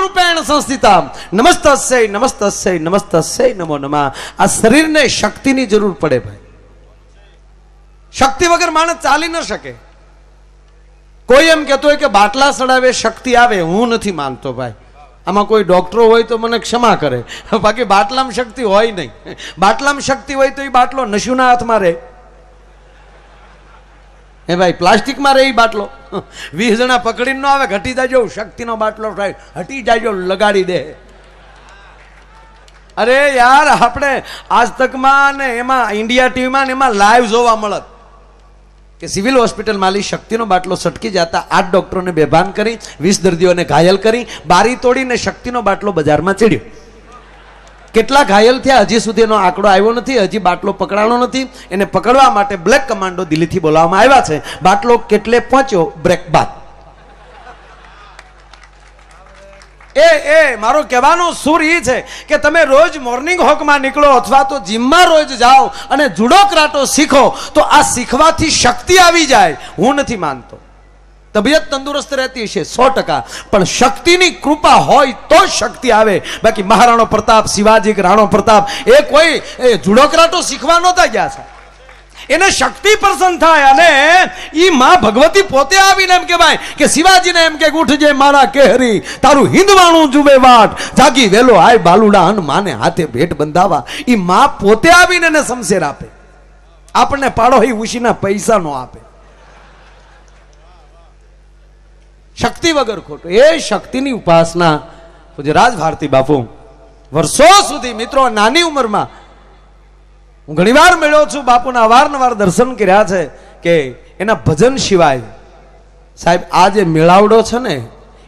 રૂપેણ સંસ્થિતા નમસ્તસ્ય નમસ્તસ્ય નમસ્તસ્ય નમો નમઃ. આ શરીરને શક્તિની જરૂર પડે ભાઈ. શક્તિ વગર માણસ ચાલી ન શકે. કોઈ એમ કહેતો હોય કે બાટલા સડાવે શક્તિ આવે, હું નથી માનતો ભાઈ. આમાં કોઈ ડોક્ટરો હોય તો મને ક્ષમા કરે, બાકી બાટલામાં શક્તિ હોય નહીં. બાટલામાં શક્તિ હોય તો એ બાટલો નશુના હાથમાં રહે. હે ભાઈ, પ્લાસ્ટિકમાં રહે બાટલો. 20 જણા પકડીને ન આવે, ઘટી જાજો, શક્તિનો બાટલો થાય, હટી જાજો, લગાડી દે. અરે યાર, આપણે આજ તકમાં ને એમાં ઇન્ડિયા ટીવીમાં ને એમાં લાઈવ જોવા મળત કે સિવિલ હોસ્પિટલમાં લી શક્તિનો બાટલો સટકી જતા 8 ડોક્ટરોને બેભાન કરી, 20 દર્દીઓને ઘાયલ કરી, બારી તોડીને શક્તિનો બાટલો બજારમાં ચડ્યો. કેટલા ઘાયલ થયા હજી સુધીનો આંકડો આવ્યો નથી. હજી બાટલો પકડાણો નથી. એને પકડવા માટે બ્લેક કમાન્ડો દિલ્હીથી બોલાવવામાં આવ્યા છે. બાટલો કેટલે પહોંચ્યો? બ્રેક બાદ. એ મારો કહેવાનો સુર એ છે કે તમે રોજ મોર્નિંગ વોકમાં નીકળો અથવા તો જીમમાં રોજ જાઓ અને જુડો કરાટો શીખો તો આ શીખવાથી શક્તિ આવી જાય. હું નથી માનતો. તબિયત તંદુરસ્ત રહેતી છે 100%, પણ શક્તિની કૃપા હોય તો શક્તિ આવે. બાકી મહારાણો પ્રતાપ, શિવાજી, રાણો પ્રતાપ એ કોઈ જુડો કરાટો શીખવા નહોતા ગયા છે. એને શક્તિ પ્રસન્ન થાય અને ઈ માં ભગવતી પોતે આવીને એમ કે ભાઈ કે શિવાજીને એમ કે ઉઠજે મારા કેહરી, તારું હિંદવાણું જુએ વાટ, જાગી વેલો આય બાલુડા અન માને હાથે ભેટ બંધાવા. ઈ માં પોતે આવીને એને સમશેર આપે. આપણને પાડો એ ઉશીના પૈસા નો આપે. શક્તિ વગર ખોટું. એ શક્તિની ઉપાસના પૂજ્ય રાજ ભારતી બાપુ વર્ષો સુધી, મિત્રો નાની ઉંમરમાં હું ઘણીવાર મળ્યો છું, બાપુના અવારનવાર દર્શન કર્યા છે કે એના ભજન સિવાય સાહેબ આ જે મેળાવડો છે ને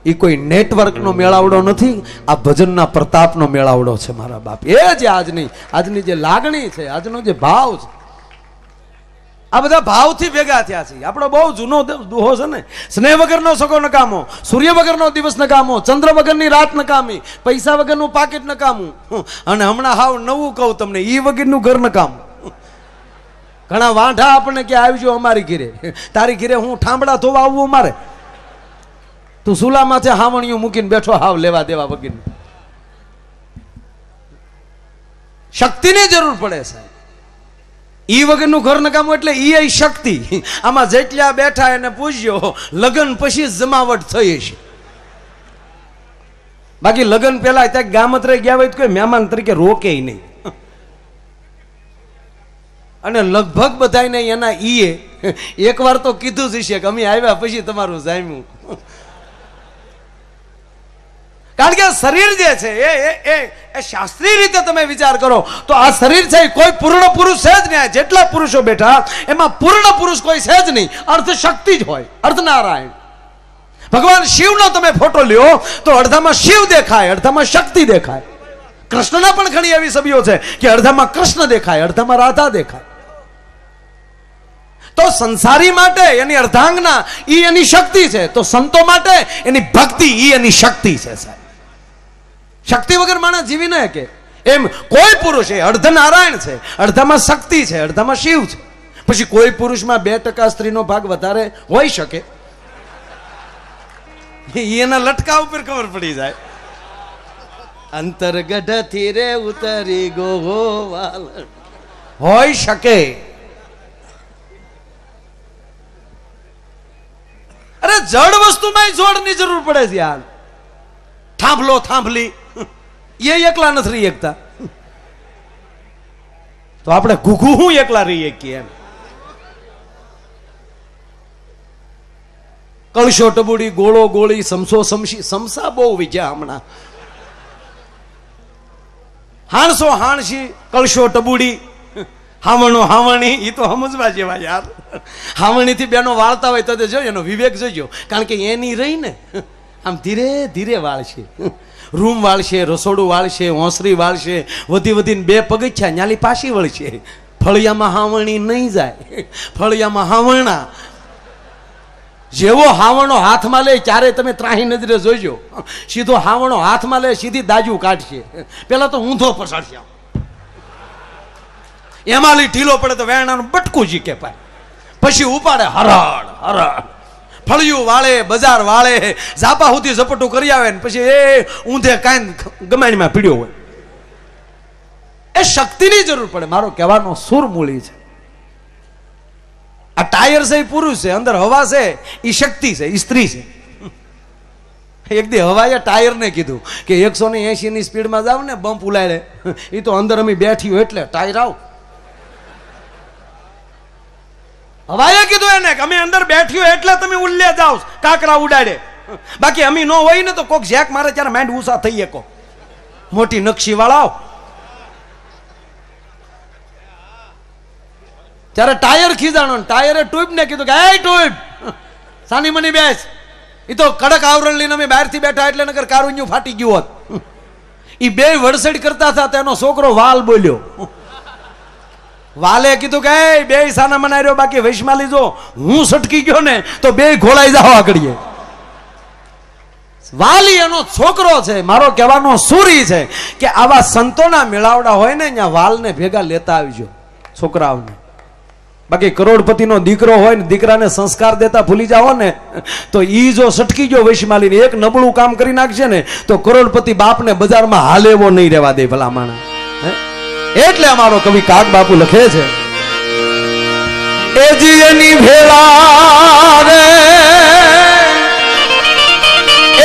એ કોઈ નેટવર્કનો મેળાવડો નથી, આ ભજનના પ્રતાપનો મેળાવડો છે મારા બાપ. એ જે આજની જે લાગણી છે, આજનો જે ભાવ છે, આ બધા ભાવથી ભેગા થયા છે. આપણો બહુ જૂનો દુહો છે ને, સ્નેહ વગરનો સગો નકામો, સૂર્ય વગરનો દિવસ નકામો, ચંદ્ર વગરની રાત નકામી, પૈસા વગરનું પાકીટ નકામું, અને હમણાં હાવ નવું કહું તમને, ઈ વગરનું ઘર નકામું. ઘણા વાંઢા આપણને કે આવજો અમારી ઘીરે, તારી ઘીરે હું ઠાંબડા ધોવા આવવું અમારે? તું સુલામાંથી હાવણીયું મૂકીને બેઠો હાવ લેવા દેવા વગર. શક્તિની જરૂર પડે સાહેબ. ઈ વગરનું ઘર નકામું એટલે ઈ શક્તિ. આમાં જેટલા બેઠા એને પૂછ્યો લગ્ન પછી જમાવટ થઈ છે. બાકી લગ્ન પેલા ત્યાં ગામત્રે ગયા હોય તો કોઈ મહેમાન તરીકે રોકે નહીં. અને લગભગ બધાને એના ઈએ એકવાર તો કીધું જ છે કે અમે આવ્યા પછી તમારું જામ્યું. કારણ કે શરીર જે છે એ શાસ્ત્રીય રીતે તમે વિચાર કરો તો આ શરીર છે કોઈ પૂર્ણ પુરુષ છે જ નહીં. જેટલા પુરુષો બેઠા એમાં પૂર્ણ પુરુષ કોઈ છે જ નહીં. અર્ધ શક્તિ જ હોય, અર્ધ નારાયણ. ભગવાન શિવનો તમે ફોટો લ્યો તો અડધામાં શિવ દેખાય, અડધામાં શક્તિ દેખાય. કૃષ્ણના પણ ઘણી એવી છબીઓ છે કે અડધામાં કૃષ્ણ દેખાય, અડધામાં રાધા દેખાય. તો સંસારી માટે એની અર્ધાંગના ઈ એની શક્તિ છે, તો સંતો માટે એની ભક્તિ ઈ એની શક્તિ છે સાહેબ. શક્તિ વગર માણસ જીવી ન શકે. એમ કોઈ પુરુષ એ અર્ધ નારાયણ છે, અડધામાં શક્તિ છે, અડધામાં શિવ છે. પછી કોઈ પુરુષમાં 2% સ્ત્રીનો ભાગ વધારે હોઈ શકે, એના લટકા ઉપર ખબર પડી જાય. અંતરગઢથી રે ઉતરી ગોવાલ હોઈ શકે. અરે જડ વસ્તુમાં જોડની જરૂર પડે છે યાર. થાંભલો થાંભલી એ એકલા નથી રહી શકતા, તો આપણે ઘૂઘું હું એકલા રહી શકીએ એમ. કળશો ટબુડી, ગોળો ગોળી, સમસો સમસી, સમસા બહુ વિજ્યા હમણાં. હાણસો હાણસી, કળશો ટબુડી, હાવણો હાવણી, એ તો સમજવા જેવા યાર. હાવણી થી બેનો વાળતા હોય તો જોયો એનો વિવેક જોજો. કારણ કે એની રહી ને આમ ધીરે ધીરે વાળશે. રૂમ વાળશે, રસોડું વાળશે, ઓસરી વાળશે, વધી વધીને 2 પગથિયા ન્યાલી પાછી વળશે. ફળિયામાં હાવણી નહીં જાય, ફળિયામાં હાવણા. જેવો હાવણો હાથમાં લે ત્યારે તમે ત્રાહી નજરે જોઈજો, સીધો હાવણો હાથમાં લે સીધી દાજુ કાઢશે. પેલા તો ઊંધો પસાડશે, એમાં ઢીલો પડે તો વેણાનું બટકું જી કે પાય, પછી ઉપાડે હરડ હરડ. ફળિયું વાળે, બજાર વાળે, ઝાપા સુધી ઝપટું કરી આવે ને પછી એ ઊંધે કાંઈ ગમાણીમાં પીડ્યો હોય. એ શક્તિની જરૂર પડે. મારો કહેવાનો સૂર મૂળી છે. આ ટાયર છે એ પુરુષ છે, અંદર હવા છે એ શક્તિ છે, એ સ્ત્રી છે. એક દી હવાએ ટાયરને કીધું કે 180 ની સ્પીડમાં જાવ ને બમ્પ ઉલાડે, એ તો અંદર અમે બેઠી હોય એટલે ટાયર આવ. હવાએ કીધું એને કે અમે અંદર બેઠી હોય એટલે તમે ઉલ્લે જાવ, કાકરા ઉડાડે. બાકી અમે ન હોય ને તો કોક ઝેક મારે ત્યારે માઇન્ડ ઊંચા થઈ શકો. મોટી નકશી વાળા ત્યારે ટાયર ખીજાણો, ટાયરે ટ્યુબ ને કીધું કે એ ટ્યુબ સાની મની બેસ. એ તો કડક આવરણ લઈને અમે બહારથી બેઠા એટલે નકર કારુન્યું ફાટી ગયું હોત. એ બે વડસડ કરતા હતા તેનો છોકરો વાલ બોલ્યો. વાલે કીધું કે બે સાના મનાઈ રહ્યો, બાકી વૈશમાં લીધો હું સટકી ગયો ને તો બે ઘોળાઈ જાવ આગળ. વાલી એનો છોકરો છે. મારો કહેવાનો સૂરી છે કે આવા સંતોના મેળાવડા હોય ને ત્યાં વાલને ભેગા લેતા આવજો છોકરાઓને. બાકી કરોડપતિનો દીકરો હોય ને દીકરાને સંસ્કાર દેતા ભૂલી જાઓ ને તો ઈ જો સટકી ગયો વૈશમાલીને એક નબળું કામ કરી નાખશે ને તો કરોડપતિ બાપને બજારમાં હાલે એવો નહીં રહેવા દે ભલા માણા. એટલે અમારો કવિ કાગ બાપુ લખે છે એજી એની ભેળા રે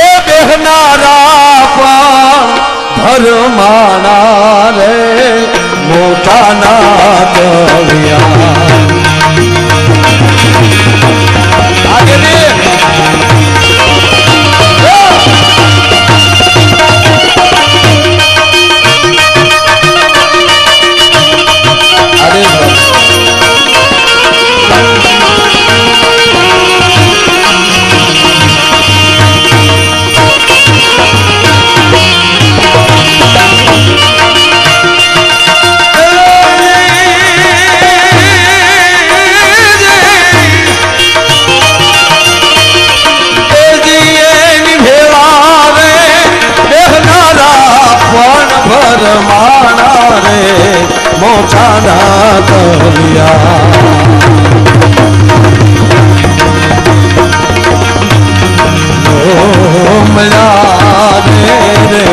એ બેહનારા પણ ધર્માણા રે મોટા ના દરિયા મોટાના દરિયા મળ્યા રે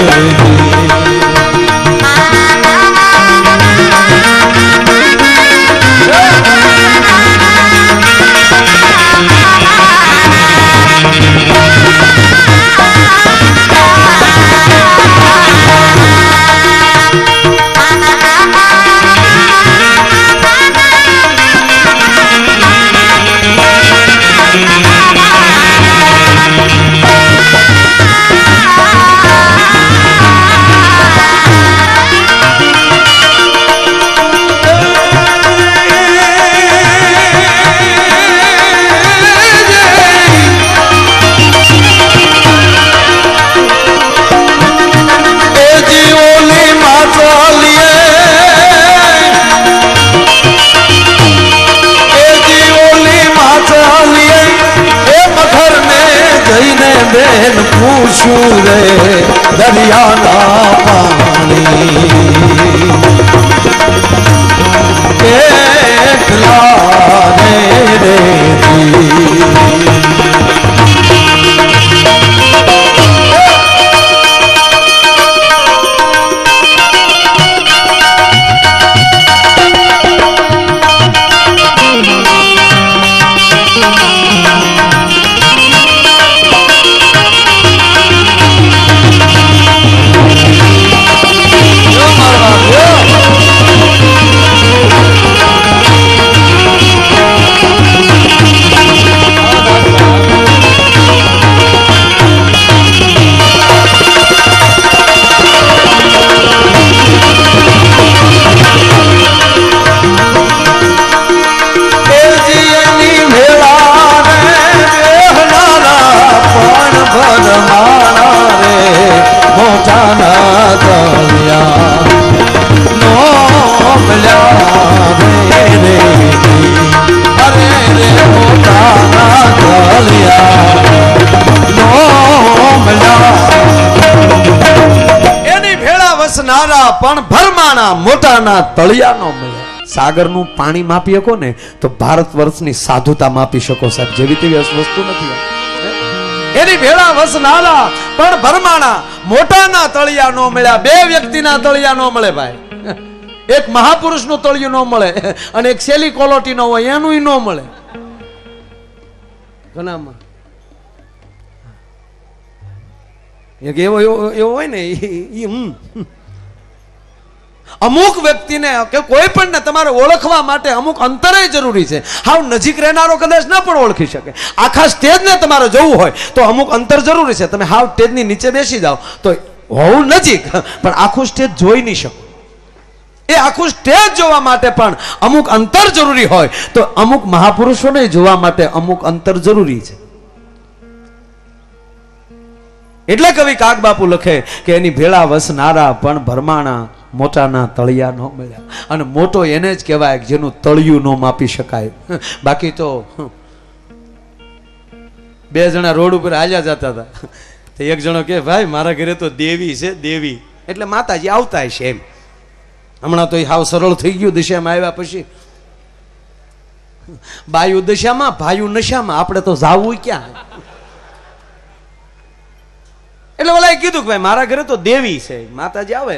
પૂછું રે દરિયાના પાણી કેટલા રે પણ ભરમાણા મોટાના તળિયાનો મળે. સાગરનું પાણી માપી શકો ને તો ભારત વર્ષની સાધુતા માપી શકો સાહેબ. જેવી તેવી વસ્તુ નથી. એની ભેળા વસ નાલા પણ ભરમાણા, મોટાના તળિયા નો મળ્યા, બે વ્યક્તિના તળિયા નો મળે ભાઈ. એક મહાપુરુષનું તળિયું ન મળે અને એક શેલી કોલોટી નો હોય એનું ન મળે. ઘણામાં એક એવો હોય ને અમુક વ્યક્તિને કે કોઈ પણ ને તમારે ઓળખવા માટે અમુક અંતરે જરૂરી છે. હાવ નજીક રહેનારો કદાચ ના પણ ઓળખી શકે. આખા સ્ટેજને તમારે જોવું હોય તો અમુક અંતર જરૂરી છે. તમે હાવ સ્ટેજની નીચે બેસી જાઓ તો હોવું નજીક, પણ આખું સ્ટેજ જોઈ નહીં શકો. એ આખું સ્ટેજ જોવા માટે પણ અમુક અંતર જરૂરી હોય તો અમુક મહાપુરુષોને જોવા માટે અમુક અંતર જરૂરી છે. એટલે કવિ કાગ બાપુ લખે કે એની ભેળા વસનારા પણ ભરમાણા, મોટાના તળિયા ન મળ્યા. અને મોટો એને જ કહેવાય જેનું તળિયું ન માપી શકાય. બાકી તો બે જણા રોડ ઉપર હાલ્યા જતા હતા તો એક જણો કે ભાઈ મારા ઘરે તો દેવી છે, દેવી એટલે માતાજી આવતા છે એમ. હમણાં તો હાવ સરળ થઈ ગયું દિશામાં આવ્યા પછી. બાયુ દિશામાં, ભાયુ નશામાં, આપણે તો જાવું ક્યાં? એટલે ઓલા કીધું કે ભાઈ મારા ઘરે તો દેવી છે, માતાજી આવે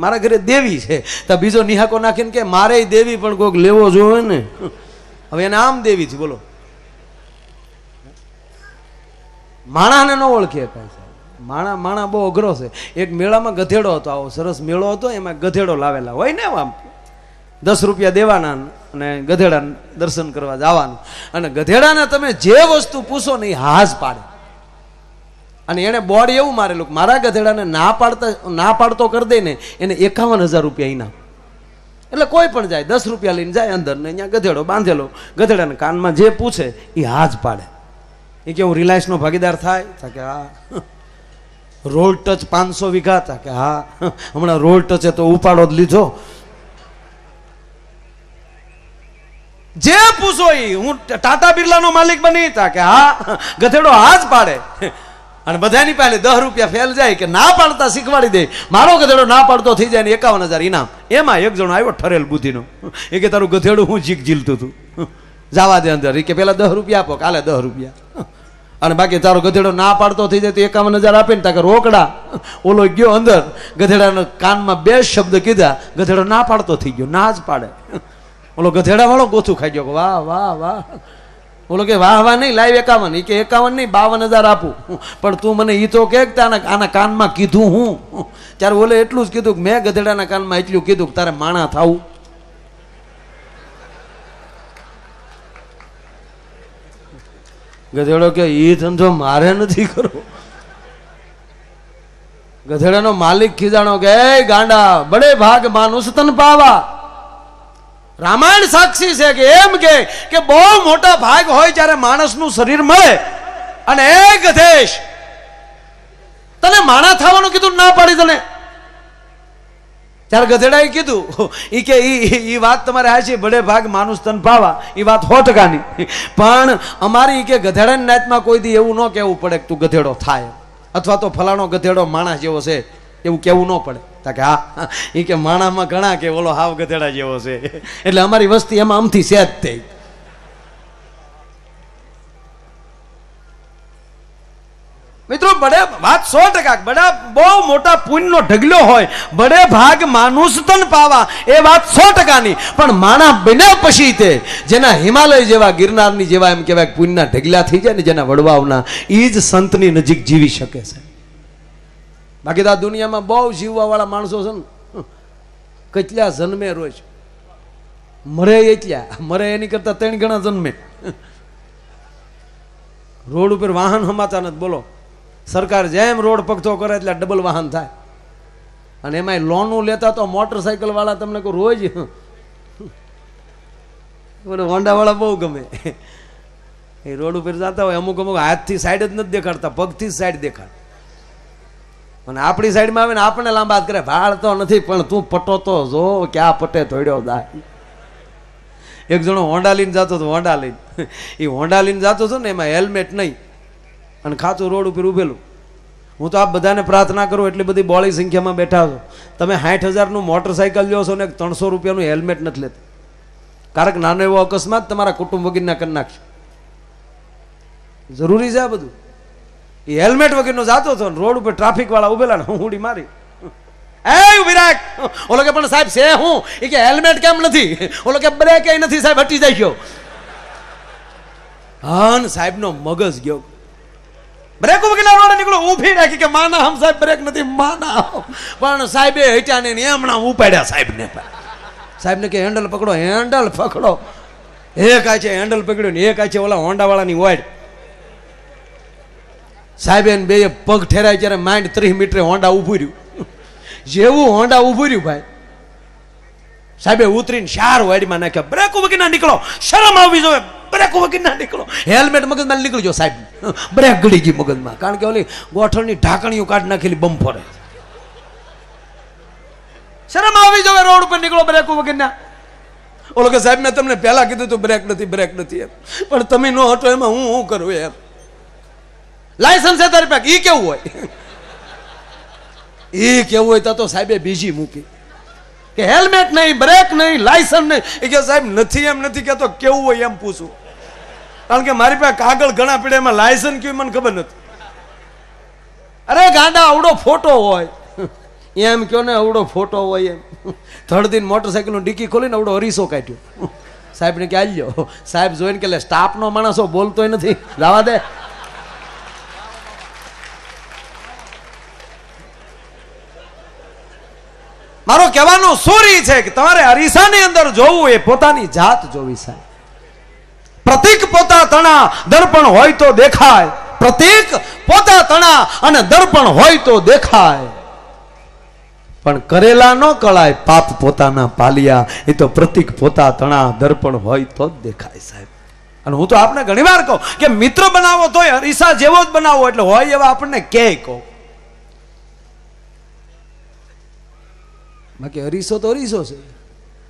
મારા ઘરે દેવી છે. તો બીજો નિહાકો નાખીને કે મારે દેવી પણ કોઈક લેવો જોવે ને. હવે એને આમ દેવી છે બોલો. માણાને ન ઓળખે કાંઈ. માણા બહુ અઘરો છે. એક મેળામાં ગધેડો હતો, આવો સરસ મેળો હતો, એમાં ગધેડો લાવેલા હોય ને આમ 10 રૂપિયા દેવાના અને ગધેડા દર્શન કરવા જવાનું. અને ગધેડાને તમે જે વસ્તુ પૂછો ને એ હાજ પાડે. અને એને બોર્ડ એવું મારેલું મારા ગધેડાને ના પાડતો કરી દે ને એને 51,000 રૂપિયા ઇનામ. એટલે કોઈ પણ જાય 10 રૂપિયા લઈને જાય અંદર ને અહીંયા ગધેડો બાંધેલો, ગધેડાને કાનમાં જે પૂછે એ હાજ પાડે. એ કે હું રિલાયન્સનો ભાગીદાર થાય કે હા. રોડ ટચ 500 વીઘા હતા કે હા હમણાં રોડ ટચે તો ઉપાડો જ લીધો. જે પૂછો એ હું ટાટા બિરલાનો માલિક બની હતા કે હા. ગધેડો હાજ પાડે. અને બધાની પાસે 10 રૂપિયા ફેલ જાય કે ના પાડતા શીખવાડી દે. મારો ગધેડો ના પાડતો થઈ જાય ને 51,000 ઇનામ. એમાં એક જણો આવ્યો ઠરેલ બુદ્ધિનો, એ કે તારું ગધેડું હું જીક ઝીલતું હતું, જવા દે અંદર. એ કે પેલા 10 રૂપિયા આપો, કાલે 10 રૂપિયા. અને બાકી તારો ગધેડો ના પાડતો થઈ જાય તો 51,000 આપે ને તાકે રોકડા. ઓલો ગયો અંદર, ગધેડાના કાનમાં 2 શબ્દ કીધા, ગધેડો ના પાડતો થઈ ગયો, ના જ પાડે. ઓલો ગધેડા વાળો ગોથું ખાઈ ગયો, વાહ વાહ વાહ. ઓલો કે વાહ વાહ નહીં, લાઈવ 51. એ કે 51 નહીં 52,000 આપું, પણ તું મને ઈ તો કે આના કાનમાં કીધું હું. ત્યારે ઓલે એટલું જ કીધું કે મેં ગધેડાના કાનમાં એટલું કીધું કે તારે માણા થાવું. ગધેડો કે ઈ ધંધો મારે નથી કરવો. ગધેડાનો માલિક ખીજાણો કે એ ગાંડા, બડે ભાગ માનુસ તન પાવા. રામાયણ સાક્ષી છે કે એમ કે બહુ મોટા ભાગ હોય જ્યારે માણસનું શરીર મળે. અને એ ગધેશ તને માણા થવાનું કીધું, ના પાડી તને. ત્યારે ગધેડાએ કીધું ઈ કે ઈ વાત તમારે આ છે, બડે ભાગ માનુસ તન પાવા, એ વાત 100%ની. પણ અમારી કે ગધેડાની નાતમાં કોઈ દી એવું ન કહેવું પડે કે તું ગધેડો થાય, અથવા તો ફલાણો ગધેડો માણસ જેવો છે એવું કેવું ન પડે. કે હા એ કે માણામાં ઘણા કે ઓલો હાવ ગધેડા જેવો છે. એટલે અમારી વસ્તી એમાં આમથી સેજ થઈ. મિત્રો બડે વાત 100% બડા બહુ મોટા પુણ્યનો ઢગલો હોય, બડે ભાગ માનુસ તન પાવા, એ વાત 100%ની. પણ માણા બન્યા પછી તે જેના હિમાલય જેવા, ગિરનારની જેવા એમ કહેવાય પુણ્યના ઢગલા થઈ જાય ને, જેના વડવાઓના, એ જ સંતની નજીક જીવી શકે છે. બાકી તો આ દુનિયામાં બહુ જીવવા વાળા માણસો છે ને, કેટલા જન્મે રોજ, મરે એટલા મરે એની કરતા 3 ગણા જન્મે. રોડ ઉપર વાહન હમાતા નથી બોલો. સરકાર જેમ રોડ પગતો કરે એટલે ડબલ વાહન થાય. અને એમાં લોનું લેતા તો મોટરસાયકલ વાળા તમને કોઈ રોજ હોન્ડા વાળા બહુ ગમે. એ રોડ ઉપર જતા હોય, અમુક હાથથી સાઈડ જ નથી દેખાડતા, પગથી જ સાઈડ દેખાડ. અને આપણી સાઈડમાં આવે ને આપણને લાંબા કરે, ભાળ તો નથી પણ તું પટો તો જો ક્યાં પટે થોડ્યો દાય. એક જણો હોન્ડા લઈને જતો હતો, હોન્ડા લઈને એ હોન્ડા લઈને જતો હતો ને, એમાં હેલ્મેટ નહીં અને ખાતું રોડ ઉપર ઉભેલું. હું તો આપ બધાને પ્રાર્થના કરું, એટલી બધી બોળી સંખ્યામાં બેઠા છો, તમે 60,000નું મોટરસાયકલ લ્યો છો ને 300 રૂપિયાનું હેલ્મેટ નથી લેતા. કારણ કે નાનો એવો અકસ્માત તમારા કુટુંબ વગરના કરી નાખશે. જરૂરી છે આ બધું. એ હેલ્મેટ વગરનો જાતો હતો, રોડ ઉપર ટ્રાફિક વાળા ઉભેલા ને હું ઉડી મારી, એ ઉભી રાખ. ઓલો કે પણ સાહેબ છે હું, એ કે હેલ્મેટ કેમ નથી? ઓલો કે બ્રેક એ નથી સાહેબ, હટી જાય ગયો. હા સાહેબ નો મગજ ગયો, બ્રેક વગરના રોડે નીકળો, ઊભી રાખી કે માના હમ સાહેબ બ્રેક નથી માના. પણ સાહેબે હટ્યા ને એમણા ઉપાડ્યા સાહેબ ને. સાહેબ ને કે હેન્ડલ પકડો, હેન્ડલ પકડો. એક આ છે હેન્ડલ પકડ્યો ને એક આ છે ઓલા હોન્ડા વાળાની વાડ. સાહેબ એને બે પગ ઠેરાય ત્યારે માઇન્ડ 30 મીટરે હોન્ડા ઉભું રહ્યું. જેવું હોન્ડા ઉભું રહ્યું ભાઈ, સાહેબે ઉતરીને 4 વાડીમાં નાખ્યા. બ્રેક વગર ના નીકળો, શરમ આવવી જોઈએ, બ્રેક વગર ના નીકળો. હેલ્મેટ મગજમાં નીકળી ગયો સાહેબ, બ્રેક ગળી ગઈ મગજમાં, કારણ કે ઓલી ગોઠણની ઢાંકણીઓ કાઢી નાખેલી બમ ફોરે. શરમ આવી જોઈએ, રોડ ઉપર નીકળો બ્રેક વગર ના. ઓલો કે સાહેબ મેં તમને પહેલા કીધું તું બ્રેક નથી એમ, પણ તમે નો હટો એમાં હું કરું એમ. લાયસન્સ છે તારી પાસે, ઈ કેવું હોય? એ કેવું હોય તો સાહેબે બીજી મૂકી કે હેલ્મેટ નહીં, બ્રેક નહીં, લાયસન્સ નહીં. એ કે સાહેબ નથી એમ નથી કેતો, કેવું હોય એમ પૂછું, કારણ કે મારી પાસે કાગળ ઘણા પડ્યા, એમાં લાયસન્સ કેવું મને ખબર નથી. અરે ગાંડા અવડો ફોટો હોય એમ કયો ને, અવડો ફોટો હોય એમ. થર્ડ મોટરસાઇકલ નું ડીકી ખોલીને અવડો અરીસો કાઢ્યો. સાહેબ ને કે આલ્યો. સાહેબ જોઈને કે સ્ટાફ નો માણસો બોલતોય નથી, જવા દે. મારો કહેવાનો સૂરી છે કે તમારે અરીસાની અંદર જોવું એ પોતાની જાત જોવી સાહેબ. પ્રતીક પોતા તણા દર્પણ હોય તો દેખાય, પ્રતીક પોતા તણા અને દર્પણ હોય તો દેખાય, પણ કરેલા ન કળાય પાપ પોતાના પાલિયા. એ તો પ્રતીક પોતા તણા દર્પણ હોય તો જ દેખાય સાહેબ. અને હું તો આપને ઘણી વાર કહું કે મિત્ર બનાવો તોય અરીસા જેવો જ બનાવો, એટલે હોય એવા આપણને કે કહો. બાકી અરીસો તો અરીસો છે.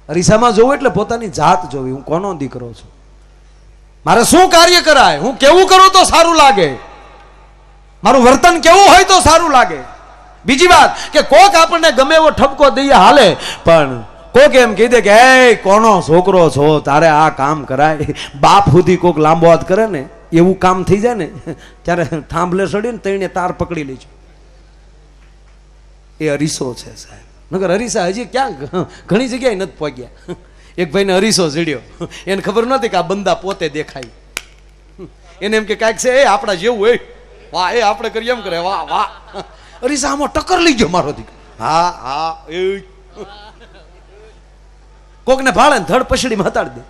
અરીસામાં જોવું એટલે પોતાની જાત જોવી. હું કોનો દીકરો છું, મારે શું કાર્ય કરાય, હું કેવું કરું તો સારું લાગે, મારું વર્તન કેવું હોય તો સારું લાગે. બીજી વાત કે કોક આપણને ગમે એવો ઠપકો દઈએ હાલે, પણ કોક એમ કહી દે કે એ કોનો છોકરો છો, તારે આ કામ કરાય. બાપ સુધી કોક લાંબો હાથ કરે ને એવું કામ થઈ જાય ને, ત્યારે થાંભલે સડીને તઈને તાર પકડી લેજો. એ અરીસો છે સાહેબ. નગર અરીસા હજી ક્યાં ઘણી જગ્યાએ નથી પહોંચ્યા. એક ભાઈને અરીસો જડ્યો, એને ખબર નહોતી કે આ બંદા પોતે દેખાય. એને એમ કે કાંઈક છે એ આપણા જેવું હોય, વાહ એ આપણે કરીએ એમ કરે, વાહ વાહ. અરીસા આમાં ટક્કર લઈ ગયો મારો દીકરો. હા હા એ કોકને ભાળે ને ધડ પછડીમાં હતાડી દે.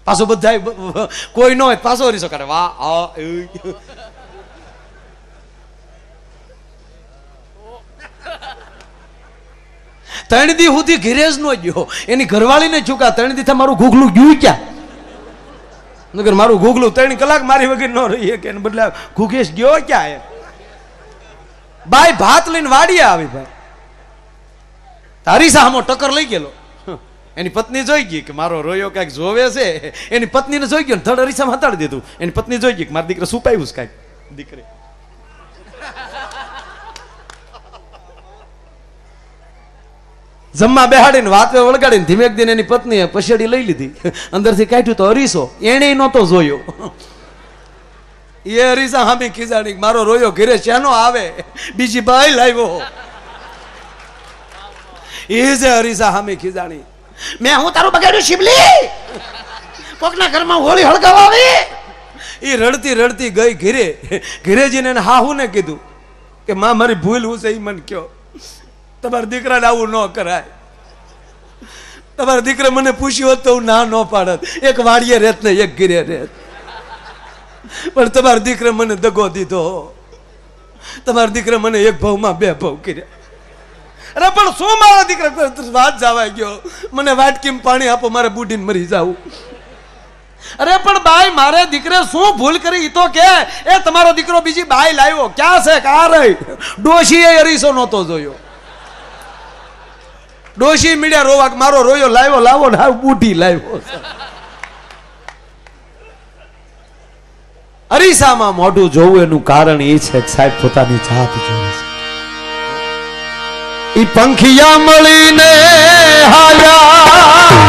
પાછો બધા કોઈ ન હોય પાછો અરીસો કરે, વાહ હા એ. ત્રણ દી સુધી ઘેરે જ નો ગયો, એની ઘરવાળીને ચૂકા. 3 દી મારું ઘૂઘલું ગયું ક્યાં? નગર મારું ઘૂઘલું 3 કલાક મારી વગર ન રહી કે, એને બદલે ઘૂઘેશ ગયો ક્યાં? બાઈ ભાત લઈને વાડીએ આવી ભાઈ, તારી સામો ટક્કર લઈ ગયેલો. એની પત્ની જોઈ ગઈ કે મારો રોયો કઈક જોવે છે, એની પત્નીને જોઈ ગયો, થર્ડ અરીસામાં હતાડી દીધું. એની પત્ની જોઈ ગઈ કે મારા દીકરા સુપાયું છે કઈક. દીકરી જમવા બેહાડીને વાતે વળગાડીને ધીમેક દિન એની પત્નીએ પછેડી લઈ લીધી, અંદરથી કાઢ્યું તો અરીસો. એને નહોતો જોયો. એ અરીસા હામી ખીજાણી, મારો રોયો ઘરે શેનો આવે, બીજી બાઈ લાવ્યો. એ જે અરીસા હામી ખીજાણી, મેં હું તારું બગાડ્યું શિબલી, કોકના ઘરમાં હોળી હળગાવા આવી. એ રડતી રડતી ગઈ ઘરે. ઘરે જઈને એને હાહુને કીધું કે માં મારી ભૂલ હું છે એ મને કયો, તમારા દીકરાને આવું ન કરાય. તમારા દીકરા મને પૂછ્યું હોત તો હું ના ન પાડત, એક વાડીએ રહેત ને એક ઘરે રહેત, પણ તમારા દીકરા મને દગો દીધો. તમારા દીકરા મને એક ભાવમાં 2 ભાવ કર્યા. અરે પણ શું મારા દીકરા વાત જવા ગયો, મને વાટકીમાં પાણી આપો, મારે બુડીને મરી જાવું. અરે પણ બાઈ મારે દીકરે શું ભૂલ કરી તો કે, એ તમારો દીકરો બીજી બાઈ લાવ્યો, ક્યાં છે કા રહી? ડોશીએ અરીસો નહોતો જોયો. ડોશી મીડિયા રોવા, મારો રોયો લાવ્યો લાવો ને બુઢી લાવ્યો. અરીસામાં મોઢું જોવું એનું કારણ એ છે કે સાહેબ પોતાની જાત જોવે છે. ઈ પંખિયા મળીને હાયા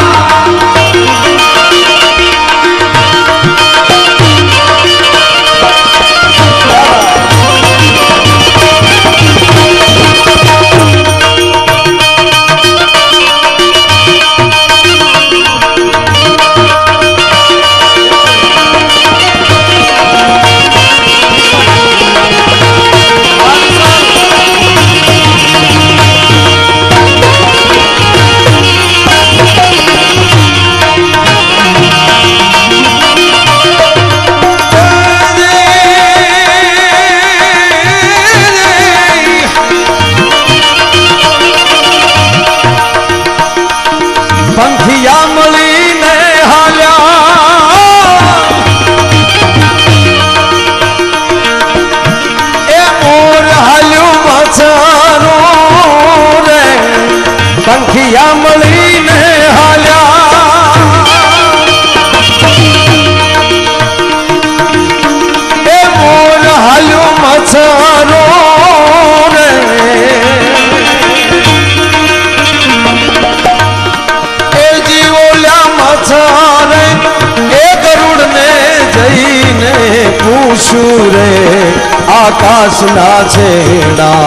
પંખિયા મળીને હાલ્યા એ મોર હાલ્યો મચ્છરો રે એ જીવોલ્યા મચ્છરે એ ગરુડ ને જઈને પૂછ્યું રે આકાશના છેડા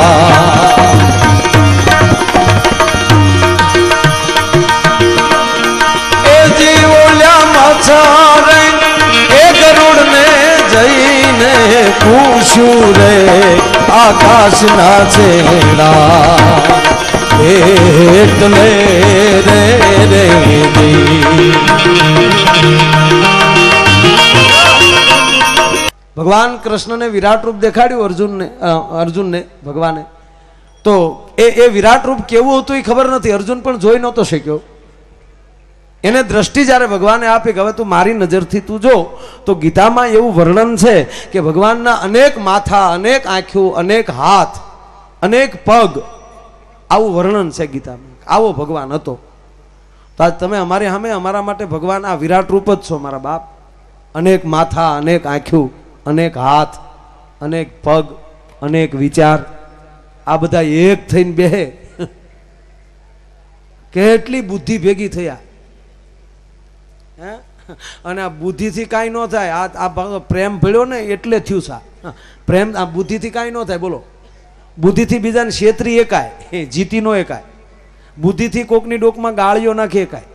એ ગરુડ ને જઈને પૂછ્યું રે આકાશના છેડા એટલે રે રે ભગવાન કૃષ્ણને વિરાટ રૂપ દેખાડ્યું અર્જુનને ભગવાને તો એ વિરાટ રૂપ કેવું હતું એ ખબર નથી. અર્જુન પણ જોઈ નહોતો શક્યો. એને દ્રષ્ટિ જ્યારે ભગવાને આપી કે હવે તું મારી નજરથી તું જો, તો ગીતામાં એવું વર્ણન છે કે ભગવાનના અનેક માથા, અનેક આંખો, અનેક હાથ, અનેક પગ, આવું વર્ણન છે ગીતામાં. આવો ભગવાન હતો. તો આજ તમે અમારી સામે અમારા માટે ભગવાન આ વિરાટ રૂપ જ છો મારા બાપ. અનેક માથા, અનેક આંખો, અનેક હાથ, અનેક પગ, અનેક વિચાર, આ બધા એક થઈને બેહે. કેટલી બુદ્ધિ ભેગી થયા. અને આ બુદ્ધિથી કાંઈ ન થાય. આ પ્રેમ ભળ્યો ને એટલે થયું સા પ્રેમ. આ બુદ્ધિથી કાંઈ ન થાય. બોલો, બુદ્ધિથી બીજાને છેતરી એકાય, જીતી નો એકાય. બુદ્ધિથી કોકની ડોકમાં ગાળીઓ નાખી એકાય.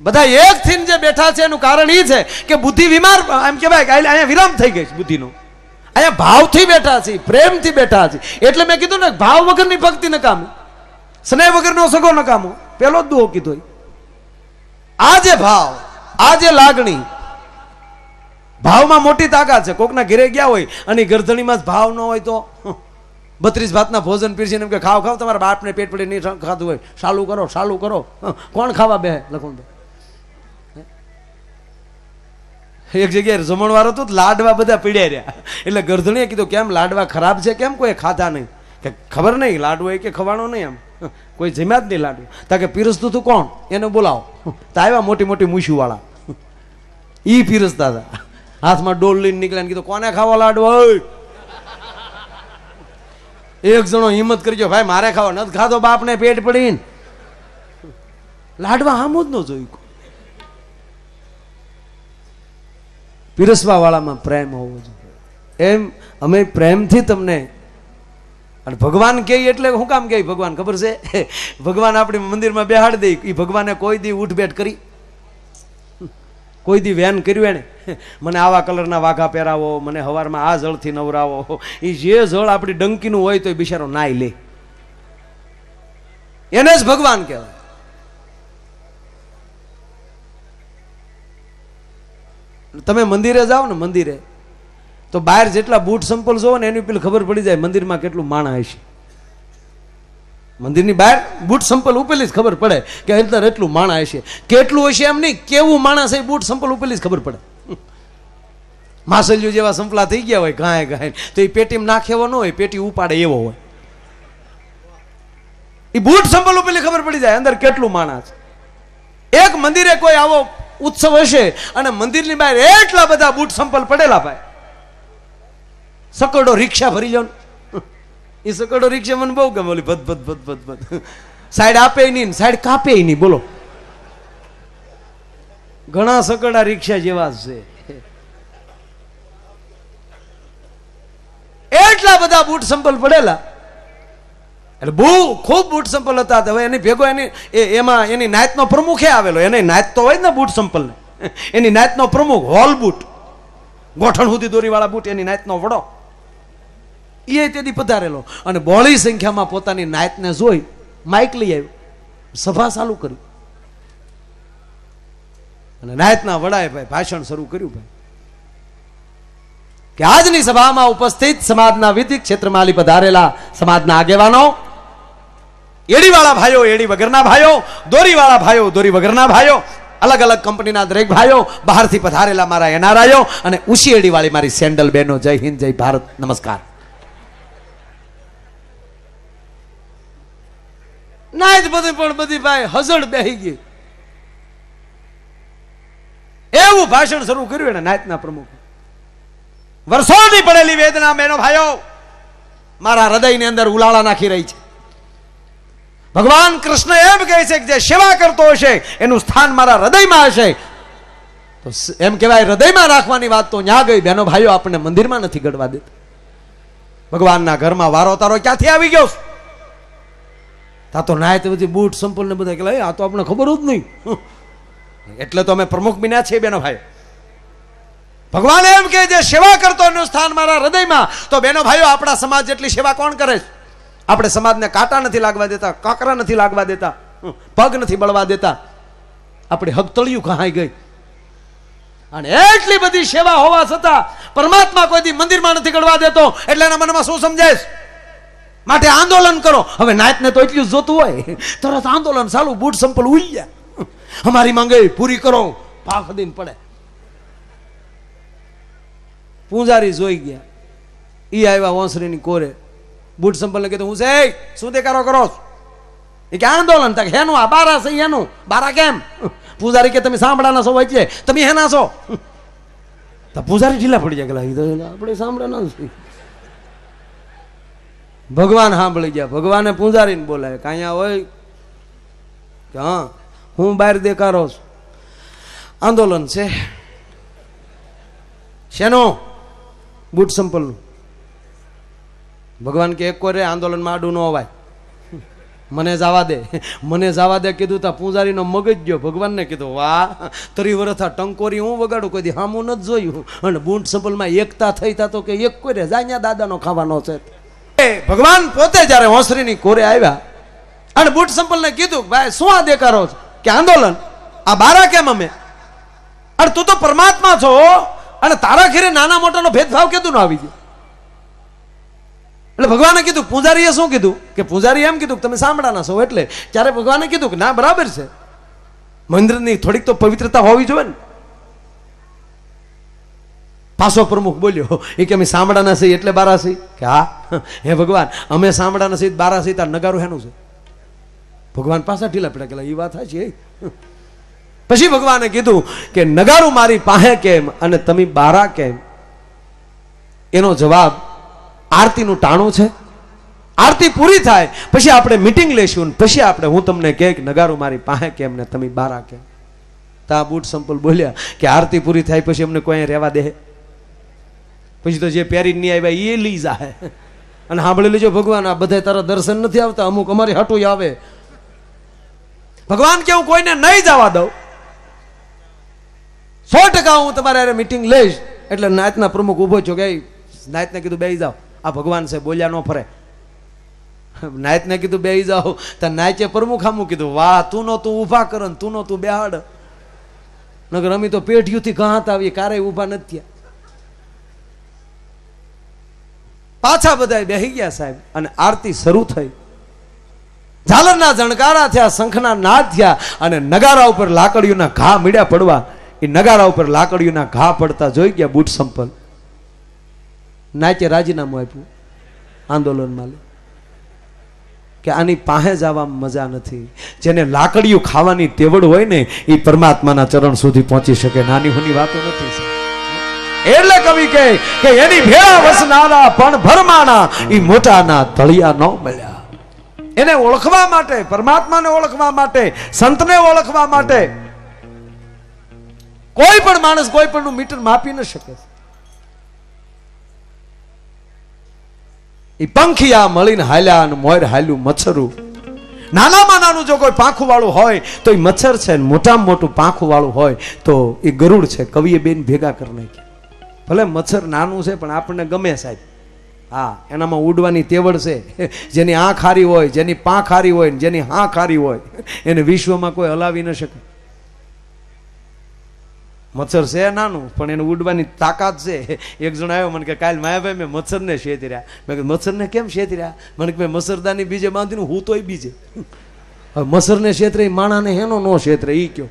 બધા એક થઈને જે બેઠા છે એનું કારણ એ છે કે બુદ્ધિ બીમાર, એમ કહેવાય કે અહીંયા વિરામ થઈ ગઈ છે બુદ્ધિનો. અહીંયા ભાવથી બેઠા છે, પ્રેમથી બેઠા છે. એટલે મેં કીધું ને, ભાવ વગરની ભક્તિ નકામી, સ્નેહ વગરનો સગો નકામો. પેલો જ દુહો કીધો. આ જે ભાવ, આ જે લાગણી, ભાવમાં મોટી તાકાત છે. કોકના ઘરે ગયા હોય અને ગરદણીમાં જ ભાવ ન હોય તો 32 ભાતના ભોજન પીરસીને એમ કે ખાવ ખાવ, તમારા બાપને પેટ પડી નહીં ખાધું હોય, ચાલુ કરો ચાલુ કરો. કોણ ખાવા બે લખું? એક જગ્યાએ જમણવાર હતું, લાડવા બધા પીડ્યા રહ્યા. એટલે ગરદણીએ કીધું કેમ લાડવા ખરાબ છે, કેમ કોઈ ખાધા નહીં? કે ખબર નહીં, લાડવો એ કે ખવાનો નહીં, એમ કોઈ જમ્યા જ નહીં લાડુ. તા કે પીરસતું તું કોણ? એને બોલાવો. તો આવ્યા મોટી મોટી મૂછું વાળા, ઈ પીરસતા હતા. હાથમાં ડોલ લઈને નીકળ્યા. કીધું કોને ખાવા લાડવો? એક જણો હિંમત કરી ગયો, ભાઈ મારે ખાવા. નથી ખાધો બાપને પેટ પડીને. લાડવા આમ જ ન જોયું. પીરસવા વાળામાં પ્રેમ હોવો જોઈએ. એમ અમે પ્રેમથી તમને. અને ભગવાન કહે એટલે શું કામ કહે ભગવાન ખબર છે? ભગવાન આપણી મંદિરમાં બેહાડી દે. એ ભગવાને કોઈ દી ઉઠબેઠ કરી? કોઈ દી વેન કર્યું એને? મને આવા કલરના વાઘા પહેરાવો, મને હવારમાં આ જળથી નવરાવો. એ જે જળ આપણી ડંકીનું હોય તો એ બિચારો નાઈ લે. એને જ ભગવાન કહેવાય. તમે મંદિરે જાઓ ને, મંદિરે તો બહાર જેટલા બૂટ સંપલ જોવો ને એની પેલી ખબર પડી જાય મંદિરમાં કેટલું માણસ હશે. મંદિરની બહાર બૂટ સંપલ ઉપેલી જ ખબર પડે કે અંદર એટલું માણસ હશે. કેટલું હશે એમ નહીં, કેવું માણસ એ બૂટ સંપલ ઉપેલી જ ખબર પડે. માસલિયું જેવા સંપલા થઈ ગયા હોય ગાય ગાય, તો એ પેટીમાં નાખેવો ન હોય, પેટી ઉપાડે એવો હોય. એ બૂટ સંપલ ઉપેલી ખબર પડી જાય અંદર કેટલું માણસ. એક મંદિરે કોઈ આવો ઉત્સવ હશે અને મંદિરની બહાર એટલા બધા બૂટ સંપલ પડેલા, ભાઈ સકડો રિક્ષા ભરી જાવ. એ સકડો રિક્ષા મને બહુ ગમે, ઓલી ભદ ભદ ભદ ભદ ભદ, સાઈડ આપે નહીં, સાઈડ કાપે નહીં. બોલો, ઘણા સકડા રિક્ષા જેવા છે. એટલા બધા બૂટ સંપલ પડેલા, એટલે બહુ ખૂબ બૂટ સંપલ હતા. હવે એની ભેગો એમાં એની નાયતનો પ્રમુખે આવેલો. એની નાયત તો હોય ને બૂટ સંપલ ને, એની નાયતનો પ્રમુખ હોલ બૂટ, ગોઠણ સુધી દોરીવાળા બૂટ, એની નાયતનો વડો એ તેથી પધારેલો. અને બહોળી સંખ્યામાં પોતાની નાયતને જોઈ માઇક લઈ આવ્યો, સભા ચાલુ કરી અને નાયતના વડાએ ભાઈ ભાષણ શરૂ કર્યું. ભાઈ કે આજની સભામાં ઉપસ્થિત સમાજના વિવિધ ક્ષેત્રમાં પધારેલા સમાજના આગેવાનો, એડીવાળા ભાઈઓ, એડી વગરના ભાઈઓ, દોરીવાળા ભાઈઓ, દોરી વગરના ભાઈઓ, અલગ અલગ કંપનીના દરેક ભાઈઓ, બહારથી પધારેલા મારા એનઆરઆઈઓ અને ઉશી એડીવાળી મારી સેન્ડલ બહેનો, જય હિન્દ, જય ભારત, નમસ્કાર. નાયત બધી પણ બધી ભાઈ હજડ બેહી ગઈ. એવું ભાષણ શરૂ કર્યું એને નાયતના પ્રમુખ. વર્ષોની પડેલી વેદના બહેનો ભાઈઓ મારા હૃદયની અંદર ઉલાળા નાખી રહી છે. ભગવાન કૃષ્ણ એમ કહે છે કે જે સેવા કરતો હશે એનું સ્થાન મારા હૃદયમાં હશે. તો એમ કહેવાય હૃદયમાં રાખવાની વાત તો ન્યા ગઈ. બહેનો ભાઈઓ આપણને મંદિરમાં નથી ગડવા દેતા. ભગવાનના ઘરમાં વારો તારો ક્યાંથી આવી ગયો? તા તો નાયત બધી બૂટ સંપલ ને બધા કે આ તો આપણે ખબર જ નહીં. એટલે તો અમે પ્રમુખ બન્યા છીએ બેનો ભાઈ. ભગવાન એમ કે જે સેવા કરતો એનું સ્થાન મારા હૃદયમાં. તો બેનો ભાઈઓ આપણા સમાજ જેટલી સેવા કોણ કરે છે? આપણે સમાજને કાંટા નથી લાગવા દેતા, કાંકરા નથી લાગવા દેતા, પગ નથી બળવા દેતા. આપણી હગતળિયું કહાઈ ગઈ. અને એટલી બધી સેવા હોવા છતાં પરમાત્મા કોઈ દી મંદિરમાં નથી ગળવા દેતો. એટલે એના મનમાં શું સમજાય? માટે આંદોલન કરો. હવે નાયતને તો એટલું જ જોતું હોય, તરત આંદોલન ચાલુ, બૂટ સંપલ ઉલ્યા, અમારી માંગે પૂરી કરો, પાખ દઈને પડે. પૂંજારી જોઈ ગયા, ઈ આવ્યા ઓસરીની કોરે, બૂટ સંપલ ને કીધું હું છે શું દેખાડો કરો? એ કે આંદોલન. તક હેનું આ બારા છે, એનું બારા કેમ? પૂજારી કે તમે સાંભળાના છો, એટલે તમે હેના છો? તો પૂજારી ઢીલા પડી જાય, આપણે સાંભળાના છીએ. ભગવાન સાંભળી ગયા. ભગવાને પૂજારીને બોલાય કે અહીંયા હોય કે હા હું બહાર દેખાડો છું, આંદોલન છે. શેનો? બૂટ સંપલનું. ભગવાન કે એક કોરે આંદોલનમાં આડું ન હોવાય, મને જવા દે, મને જવા દે કીધું તા પૂજારીનો મગજ ગયો. ભગવાનને કીધું વાહ, 30 વર્ષ ટંકોરી હું વગાડું, કોઈ દી હામું નથી જોયું. અને બૂટ સંપલમાં એકતા થઈ તા તો કે એક કોરે જાય દાદાનો ખાવાનો છે. ભગવાન પોતે જયારે હોંસરીની કોરે આવ્યા અને બૂટ સંપલને કીધું ભાઈ શું આ દેખાડો છો? કે આંદોલન. આ બારા કેમ અમે? અને તું તો પરમાત્મા છો અને તારા ઘેરે નાના મોટાનો ભેદભાવ કેતું ન આવી ગયો? એટલે ભગવાને કીધું, પૂજારીએ શું કીધું કે પૂજારી એમ કીધું કે તમે સાંભળાના છો. એટલે ત્યારે ભગવાને કીધું કે ના બરાબર છે, મંદિરની થોડીક તો પવિત્રતા હોવી જોઈએ ને. પાછો પ્રમુખ બોલ્યો એ કે અમે સાંભળાના છીએ એટલે બારા છીએ. કે હા હે ભગવાન, અમે સાંભળાના છીએ બારા છીએ, તાર નગારું હેનું છે? ભગવાન પાછા ઢીલા પડ્યા કે એ વાત છે. પછી ભગવાને કીધું કે નગારું મારી પાસે કેમ અને તમે બારા કેમ? એનો જવાબ આરતીનું ટાણું છે. આરતી પૂરી થાય પછી આપણે મીટિંગ લેશું, પછી આપણે હું તમને કહે કે નગારું મારી પાસે કેમ ને તમે બારા કેમ? તા બૂટ સંપલ બોલ્યા કે આરતી પૂરી થાય પછી અમને કોઈ રહેવા દે? પછી તો જે પહેરી નહીં આવ્યા એ લઈ જાય. અને સાંભળી લેજો ભગવાન, આ બધા તારા દર્શન નથી આવતા, અમુક અમારી હાટું આવે. ભગવાન કે હું કોઈને નહીં જવા દઉં, 100% હું તમારે મીટિંગ લઈશ. એટલે નાયતના પ્રમુખ ઉભો છો કે નાયતને કીધું બેસી જાઓ, આ ભગવાન છે, બોલ્યા ન ફરે. નાયતને કીધું બેસી જાઓ, તો નાયચે પ્રમુખ આમું કીધું વાહ, તું નો તું ઊભા કર ને તું નો તું બેહાડ. નગર અમે તો પેઢીઓથી ઘાત આવીએ, કારે ઊભા નથી થયા. પાછા બધા બેસી ગયા સાહેબ અને આરતી શરૂ થઈ. ઝાલરના જણકારા થયા, શંખના નાદ થયા અને નગારા ઉપર લાકડીઓના ઘા મીડ્યા પડવા. એ નગારા ઉપર લાકડીઓના ઘા પડતા જોઈ ગયા બૂટ સંપલ. નાચે રાજીનામું આપ્યું આંદોલનમાં કે આની પાસે જવામાં મજા નથી. જેને લાકડીઓ ખાવાની ટેવડ હોય ને એ પરમાત્માના ચરણ સુધી પહોંચી શકે. નાની હોની વાતો નથી. એટલે કવિ કહે કે એની ભેળા વસનારા પણ ભરમાણા ઈ મોટાના તળિયા ન મળ્યા. એને ઓળખવા માટે, પરમાત્માને ઓળખવા માટે, સંતને ઓળખવા માટે કોઈ પણ માણસ કોઈ પણ નું મીટર માપી ન શકે. એ પંખિયા મળીને હાલ્યા અને મોર હાલ્યું મચ્છરું. નાનામાં નાનું જો કોઈ પાંખું વાળું હોય તો એ મચ્છર છે, મોટામાં મોટું પાંખું વાળું હોય તો એ ગરુડ છે. કવિએ બેન ભેગા કરી નાખ્યા. ભલે મચ્છર નાનું છે પણ આપણને ગમે સાહેબ. હા, એનામાં ઉડવાની તેવડ છે. જેની આંખ હારી હોય, જેની પાંખ હારી હોય, જેની હાંખ હારી હોય, એને વિશ્વમાં કોઈ હલાવી ન શકે. મચ્છર છે નાનું પણ એને ઉડવાની તાકાત છે. એક જણ આવ્યો મને કે કાલ માયાભાઈ મેં મચ્છરને શેતી રહ્યા. મેં કીધું મચ્છરને કેમ શેતી રહ્યા? મને કે મચ્છરદાની બીજે બાંધીને હું તોય બીજે. હવે મચ્છરને છેતરે માણાને હેનો નો છેતરે ઈ કયો.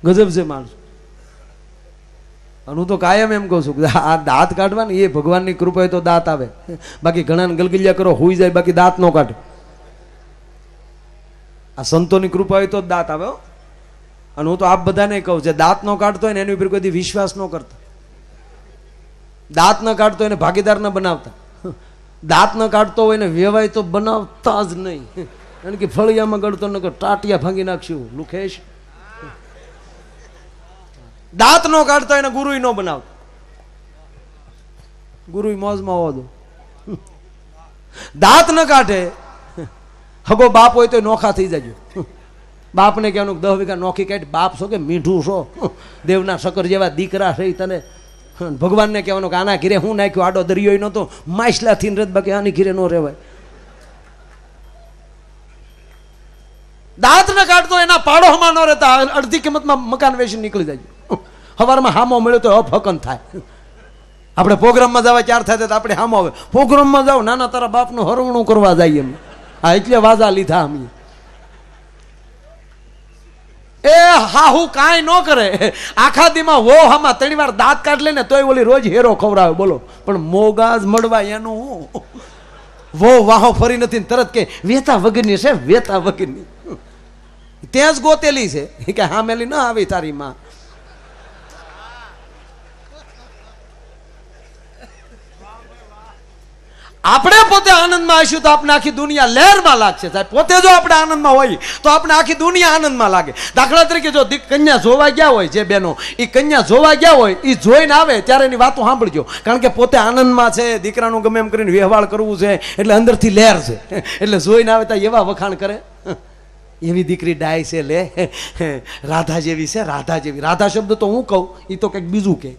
ગજબ છે માણસ. હું તો કાયમ એમ કહું છું કે આ દાંત કાઢવાની એ ભગવાનની કૃપા હોય તો દાંત આવે. બાકી ઘણા ગલગલિયા કરો હોઈ જાય, બાકી દાંત નો કાઢે. આ સંતોની કૃપા હોય તો જ દાંત આવે. અને હું તો આપ બધાને કહું છે, દાંત નો કાઢતો હોય ને એની ઉપર કોઈ વિશ્વાસ ન કરતા. દાંત ન કાઢતો હોય ને ભાગીદાર ન બનાવતા. દાંત ન કાઢતો હોય ને વેવાય તો બનાવતા જ નહીં. કારણ કે ફળિયામાં ગળતો ન ટાટિયા ભાંગી નાખશું લુખેશ. દાંત નો કાઢતો હોય ને ગુરુ નો બનાવતો. ગુરુ મોજમાં હોવા દો. દાંત ન કાઢે હગો બાપ હોય તો નોખા થઈ જાજો. બાપને કહેવાનું 10 વીઘા નોખી કાઢી. બાપ છો કે મીઠું છો, દેવના શકર જેવા દીકરા છે તને. ભગવાનને કહેવાનું કે આના ઘીરે હું નાખ્યું, આડો દરિયો નહોતો, માછલા થી રત, બાકી આની ઘીરે ન રહેવાય. દાંત ન કાઢતો એના પાડોમાં ન રહેતા. અડધી કિંમતમાં મકાન વેચી નીકળી જાય. સવારમાં હામો મળ્યો તો અફકન થાય. આપણે પ્રોગ્રામમાં જવા ચાર થાય તો આપણે હામો આવે. પ્રોગ્રામમાં જાવ નાના તારા બાપનું હરવણું કરવા જાય એમ. હા, એટલે વાજા લીધા અમે. એ હાહુ કાંઈ ન કરે. આખા દીમાં વો હામાં 3 વાર દાંત કાઢ લે ને તોય ઓલી રોજ હેરો ખવડાવે. બોલો, પણ મોગાજ મળવા એનું વો વાહો ફરી નથી. તરત કે વેતા વગરની છે, વેતા વગરની. ત્યાં જ ગોતેલી છે કે હામેલી ન આવી તારી માં. આપણે પોતે આનંદમાં હશું તો આપણે આખી દુનિયા લહેરમાં લાગશે સાહેબ. પોતે જો આપણે આનંદમાં હોય તો આપણે આખી દુનિયા આનંદમાં લાગે. દાખલા તરીકે જો કન્યા જોવા ગયા હોય, જે બહેનો એ કન્યા જોવા ગયા હોય એ જોઈને આવે ત્યારે એની વાતો સાંભળજો. કારણ કે પોતે આનંદમાં છે, દીકરાનું ગમે એમ કરીને વ્યવહાર કરવું છે એટલે અંદરથી લહેર છે. એટલે જોઈને આવે ત્યાં એવા વખાણ કરે. એવી દીકરી ડાય છે, લે રાધા જેવી છે, રાધા જેવી. રાધા શબ્દ તો હું કહું, એ તો કંઈક બીજું કે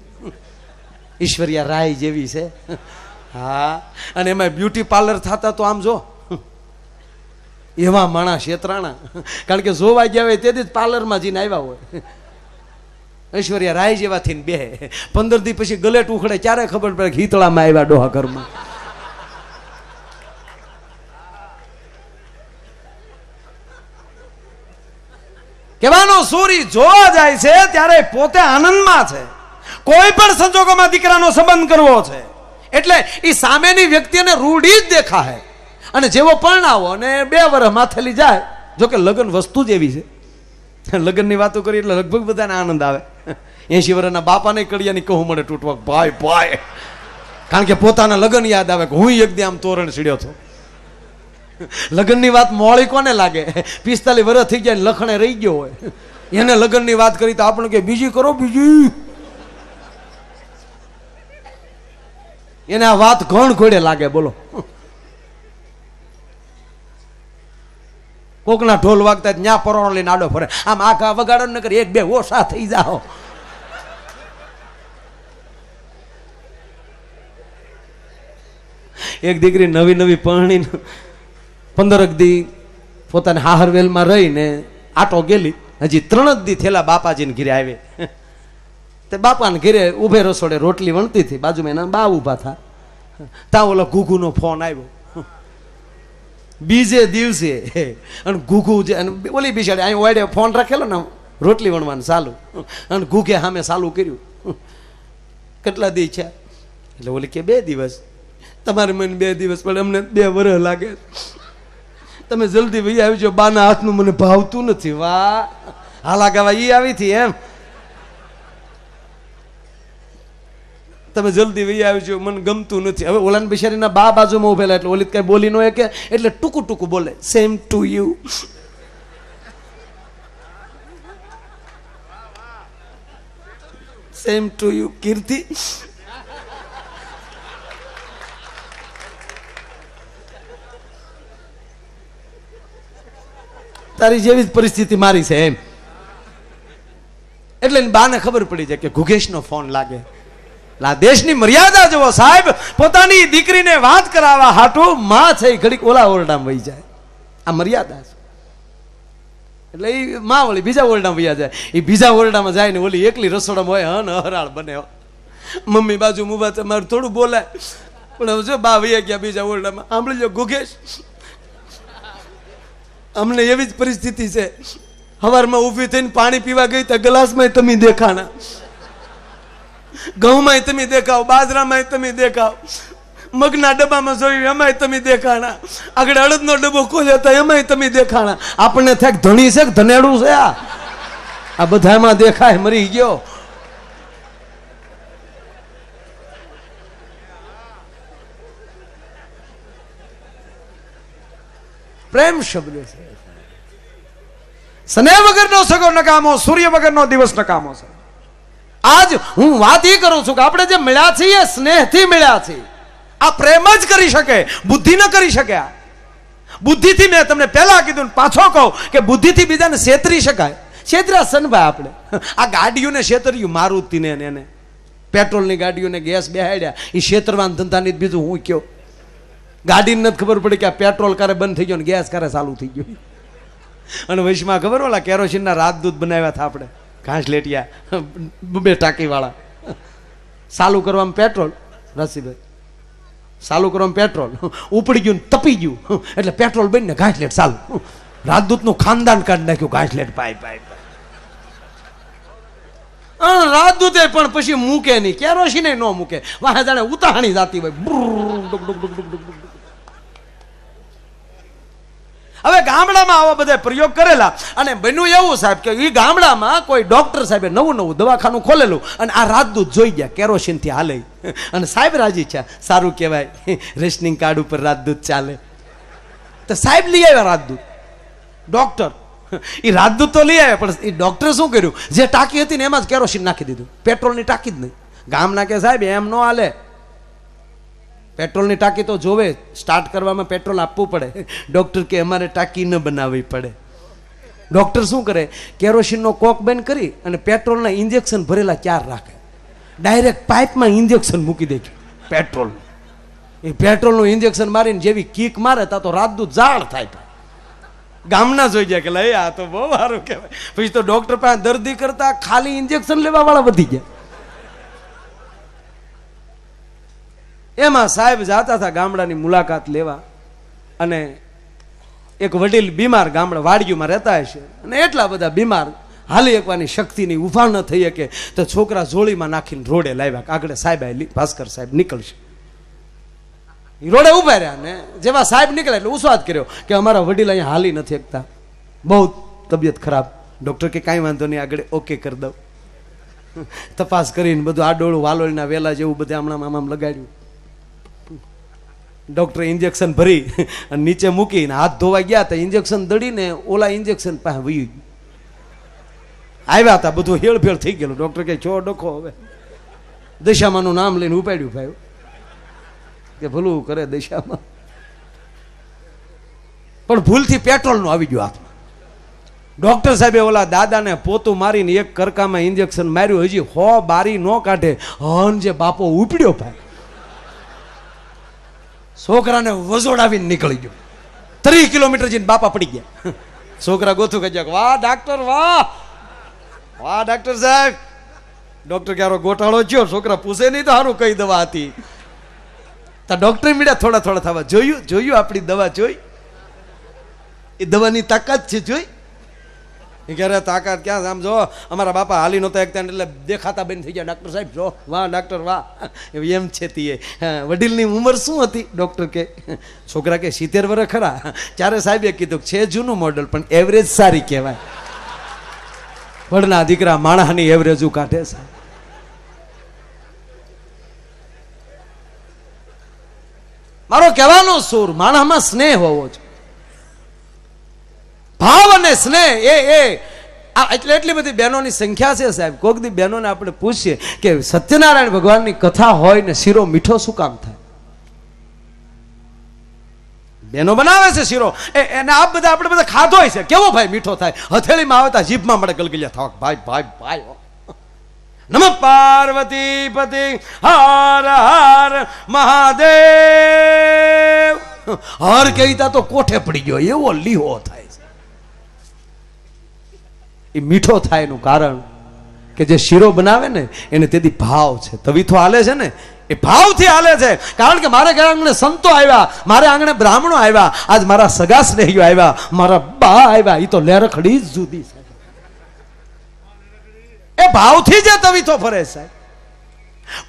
ઈશ્વરિયા રાય જેવી છે. હા, અને એમાં બ્યુટી પાર્લર થતા તો આમ જો એવા માણસ છેતરાણા. કારણ કે જોવા ગયા હોય તેથી જ પાર્લરમાં જઈને આવ્યા હોય. ઐશ્વર્યા રાય જેવા થઈને બે 15 દી પછી ગલેટ ઉખડે ત્યારે ખબર પડે કે હિતળામાં આવ્યા ડોહા ઘરમાં. કહેવાનો સૂરી જોવા જાય છે ત્યારે પોતે આનંદમાં છે. કોઈ પણ સંજોગોમાં દીકરાનો સંબંધ કરવો છે એટલે એ સામેની વ્યક્તિને રૂઢી જ દેખાય. અને જેવો પરણાવો અને 2 વર્ષ માથેલી જાય. જો કે લગ્ન વસ્તુ જ એવી છે. લગ્નની વાતો કરી એટલે લગભગ બધાને આનંદ આવે. 80 વર્ષના બાપાને કડિયાની કહું મળે તૂટવા, ભાઈ ભાઈ. કારણ કે પોતાના લગ્ન યાદ આવે કે હું એકદમ આમ તોરણ સીડ્યો હતો. લગ્નની વાત મોળી કોને લાગે? 45 વર્ષ થઈ જાય લખણે રહી ગયો હોય એને લગ્નની વાત કરી તો આપણે કે બીજી કરો, બીજી. એને આ વાત ઘણ ઘોડે લાગે. બોલો, કોકના ઢોલ વાગતા ન્યા પરોણો લઈને આડો ફરે. આમ આખા વગાડો ન કરી 1-2 ઓછા થઈ જાઓ. એક દીકરી નવી પરણી 15 દી પોતાને હાહરવેલમાં રહીને આટો ગયેલી. હજી 3 દી થયેલા બાપાજીને ઘીરે આવે. તે બાપાને ઘીરે ઉભે રસોડે રોટલી વણતી હતી. બાજુમાં એના બા ઉભા થા. ત્યાં ઓલો ઘૂઘુનો ફોન આવ્યો બીજે દિવસે. અને ઘૂઘુ જે ઓલી બિચારી અહીં વાડે ફોન રાખેલો ને રોટલી વણવાનું ચાલુ. અને ઘૂઘે સામે ચાલુ કર્યું. કેટલા દી છે? એટલે ઓલી કે 2 દિવસ. તમારે મને 2 દિવસ પણ અમને 2 વર્ષ લાગે. તમે જલ્દી ભાઈ આવી જાઓ, બાના હાથનું મને ભાવતું નથી. વાહ, હાલા ગાવા ઈ આવી હતી એમ. તમે જલ્દી વહી આવજો, મને ગમતું નથી. હવે ઓલાની બિચારીના બા બાજુમાં ઉભેલા એટલે ઓલી કઈ બોલી ન કે એટલે ટૂંકું ટૂંકું બોલે, same to you. Same to you Kirti. તારી જેવી જ પરિસ્થિતિ મારી છે એમ. એટલે બાને ખબર પડી જાય કે ગુગેશનો ફોન લાગે. આ દેશની મર્યાદા જુઓ સાહેબ, પોતાની દીકરીને વાત કરાવવા હાટું માં છે ઘડીક ઓલા ઓરડામાં વહી જાય. આ મર્યાદા છે. એટલે એ માં વળી બીજા ઓરડામાં વહી જાય. એ બીજા ઓરડામાં જાય ને ઓલી એકલી રસોડામાં હોય, હન હરાળ બને. મમ્મી બાજુ મુબા તમારું થોડું બોલાય, પણ હવે જો બા વહી ગયા બીજા ઓરડામાં. સાંભળી લો ગુગેશ, અમને એવી જ પરિસ્થિતિ છે. સવારમાં ઊભી થઈને પાણી પીવા ગઈ તો ગ્લાસમાં તમે દેખાણા, ઘઉંમાં તમે દેખાવ, બાજરામાં તમે દેખાવ, મગના ડબ્બામાં જોયું એમાંય તમે દેખાણા, આગળ અડદનો ડબ્બો ખોલ્યો તો એમાંય તમે દેખાણા. આપણને થાય ધણી છે કે ધનેડું છે? આ બધામાં દેખાય, મરી ગયો. પ્રેમ શબ્દ છે. સ્નેહ વગરનો સગો નકામો, સૂર્ય વગરનો દિવસ નકામો છે. આજ હું વાત એ કરું છું કે આપણે જે મળ્યા છીએ સ્નેહથી મળ્યા છીએ. આ પ્રેમ જ કરી શકે, બુદ્ધિ ન કરી શકે. બુદ્ધિથી મેં તમને પહેલા કીધું, પાછો કહું કે બુદ્ધિથી બીજાને છેતરી શકાય. છેતરા સનભાઈ આપણે આ ગાડીઓને છેતર્યું, મારુતિને એને પેટ્રોલની ગાડીઓને ગેસ બેહાડ્યા, એ છેતરવાન ધંધાની બીજું હું કયો. ગાડીને નથી ખબર પડી કે આ પેટ્રોલ ક્યારે બંધ થઈ ગયો ને ગેસ ક્યારે ચાલુ થઈ ગયો. અને વૈશમાં ખબર ઓલા કેરોસીનના રાજદૂત બનાવ્યા હતા આપણે, ઘાસ લેટિયા 2 ટાંકી વાળા. ચાલુ કરવામાં પેટ્રોલ, રસીભાઈ ચાલુ કરવામાં પેટ્રોલ ઉપડી ગયું, તપી ગયું, એટલે પેટ્રોલ બનીને ઘાસલેટ ચાલુ. રાજદૂતનું ખાનદાન કાઢી નાખ્યું, ઘાસલેટ પાય પાય. રાજદૂતે પણ પછી મૂકે નહીં, કેરોસીને ન મૂકે, વાહ જાણે ઉતાહણી જાતી હોય. હવે ગામડામાં આવા બધા પ્રયોગ કરેલા અને બન્યું એવું સાહેબ કે એ ગામડામાં કોઈ ડોક્ટર સાહેબે નવું દવાખાનું ખોલેલું અને આ રાજદૂત જોઈ ગયા કેરોસીન થી હાલે અને સાહેબ રાજી છે, સારું કહેવાય, રેશનિંગ કાર્ડ ઉપર રાજદૂત ચાલે. તો સાહેબ લઈ આવ્યા રાજદૂત, ડોક્ટર. એ રાજદૂત તો લઈ આવ્યા, પણ એ ડોક્ટરે શું કર્યું, જે ટાંકી હતી ને એમાં જ કેરોસીન નાખી દીધું, પેટ્રોલની ટાંકી જ નહીં. ગામના કે સાહેબ એમ ન હાલે, પેટ્રોલની ટાંકી તો જોવે, સ્ટાર્ટ કરવામાં પેટ્રોલ આપવું પડે. ડોક્ટર કે અમારે ટાંકી ન બનાવવી પડે. ડોક્ટર શું કરે, કેરોસીનનો કોક બંધ કરી અને પેટ્રોલના ઇન્જેક્શન ભરેલા 4 રાખે, ડાયરેક્ટ પાઇપમાં ઇન્જેક્શન મૂકી દે પેટ્રોલ. એ પેટ્રોલનું ઇન્જેક્શન મારીને જેવી કીક મારે તા તો રાજદૂત ઝાડ થાય. ગામના જોઈ જાય કે લઈ આ તો બહુ સારું કહેવાય. પછી તો ડોક્ટર પાસે દર્દી કરતા ખાલી ઇન્જેક્શન લેવા વાળા વધી ગયા. એમાં સાહેબ જાતા હતા ગામડાની મુલાકાત લેવા અને એક વડીલ બીમાર ગામડા વાડીઓમાં રહેતા હશે અને એટલા બધા બીમાર, હાલી એકવાની શક્તિની ઉભા ન થઈ શકે તો છોકરા જોડીમાં નાખીને રોડે લાવ્યા. આગળ સાહેબ ભાસ્કર સાહેબ નીકળશે, રોડે ઉભા રહ્યા ને જેવા સાહેબ નીકળે એટલે ઉસ્વાદ કર્યો કે અમારા વડીલ અહીંયા હાલી નથી શકતા, બહુ તબિયત ખરાબ. ડોક્ટર કે કાંઈ વાંધો નહીં, આગળ ઓકે કરી દઉં. તપાસ કરીને બધું આડોળું વાલોળના વેલા જેવું બધે હમણાં આમ લગાડ્યું. ડોક્ટરે ઇન્જેક્શન ભરી અને નીચે મૂકીને હાથ ધોવા ગયા તો ઇન્જેક્શન દડીને ઓલા ઇન્જેક્શન પાસે વહી આવ્યા હતા. બધું હેળફેળ થઈ ગયેલું. ડોક્ટર કે છો ડખો, હવે દશામાનું નામ લઈને ઉપાડ્યું ભાઈ કે ભલું કરે દશામાં, પણ ભૂલથી પેટ્રોલનું આવી ગયું હાથમાં. ડોક્ટર સાહેબે ઓલા દાદાને પોતું મારીને એક કરકામાં ઇન્જેક્શન માર્યું, હજી 100 બારી ન કાઢે હન જે બાપો ઉપડ્યો ભાઈ, છોકરાને વજોડાવીને નીકળી ગયો. 30 કિલોમીટર જઈને બાપા પડી ગયા. છોકરા ગોથું કહી ગયા, વાહ ડાક્ટર, વાહ વાહ ડાક્ટર સાહેબ. ડોક્ટર ક્યારો ગોટાળો થયો, છોકરા પૂછે નહીં તો સારું કઈ દવા હતી. તો ડોક્ટર મીડ્યા થોડા થોડા થવા, જોયું આપણી દવા જોઈ, એ દવાની તાકાત છે જોઈ. એ ક્યારે તાકાત ક્યાં, આમ જો અમારા બાપા હાલી નહોતા એકતા એટલે દેખાતા બંધ થઈ ગયા. ડાક્ટર સાહેબ જો, વાહ ડાક્ટર વાહ, એમ છે તીએ. વડીલની ઉંમર શું હતી? ડોક્ટર કે છોકરા કે 70 વર્ષ ખરા. ત્યારે સાહેબે કીધું છે જૂનું મોડલ પણ એવરેજ સારી કહેવાય. વડના દીકરા માણસની એવરેજ કાઢે છે. મારો કહેવાનો સૂર માણસમાં સ્નેહ હોવો છે, ભાવ અને સ્નેહ એ એટલે એટલી બધી બહેનોની સંખ્યા છે સાહેબ. કોઈક દી બહેનોને આપણે પૂછીએ કે સત્યનારાયણ ભગવાનની કથા હોય ને શીરો મીઠો શું કામ થાય? બહેનો બનાવે છે શીરો, એને આપ બધા આપણે બધા ખાધો હોય છે, કેવો ભાઈ મીઠો થાય? હથેળીમાં આવે તો જીભમાં મળે ગલગલિયા થાક. ભાઈ ભાઈ ભાઈ નમ પાર્વતી પતિ હર હર મહાદેવ. હર કહીતા તો કોઠે પડી ગયો એવો લીહો થાય છે. એ મીઠો થાય એનું કારણ કે જે શીરો બનાવે ને એને તેથી ભાવ છે. તવીથો હાલે છે ને એ ભાવથી હાલે છે. કારણ કે મારે ઘરે આંગણે સંતો આવ્યા, મારે આંગણે બ્રાહ્મણો આવ્યા, આજ મારા સગા સ્નેહીઓ આવ્યા, મારા બા આવ્યા, એ તો લેરખડી જ જુદી છે. એ ભાવથી જે તવીથો ફરે સાહેબ.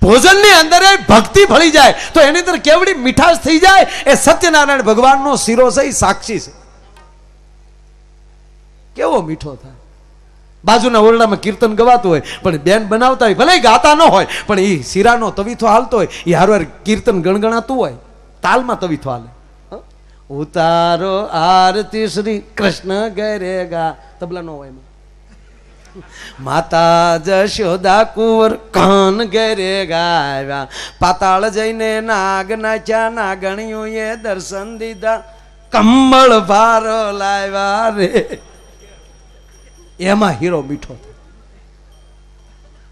ભોજનની અંદર એ ભક્તિ ભળી જાય તો એની અંદર કેવડી મીઠાશ થઈ જાય. એ સત્યનારાયણ ભગવાનનો શીરો છે, એ સાક્ષી છે. કેવો મીઠો થાય. બાજુના ઓરડામાં કીર્તન ગવાતું હોય પણ બેન બનાવતા હોય, ભલે ગાતા ન હોય પણ એ શીરાનો તવીથો હાલતો હોય, એ હારવાર કીર્તન ગણગણાતું હોય, તાલમાં તવીથો હાલે. ઉતારો આરતી શ્રી કૃષ્ણ ગરેગા, તબલા નો હોય માતા જશોદા કુંવર કાન ઘરે ગાવ્યા, પાતાળ જઈને નાગ નાચ્યા, નાગણીઓએ દર્શન દીધા, કમળ ભારો લાવ્યા રે. એમાં હીરો મીઠો થાય.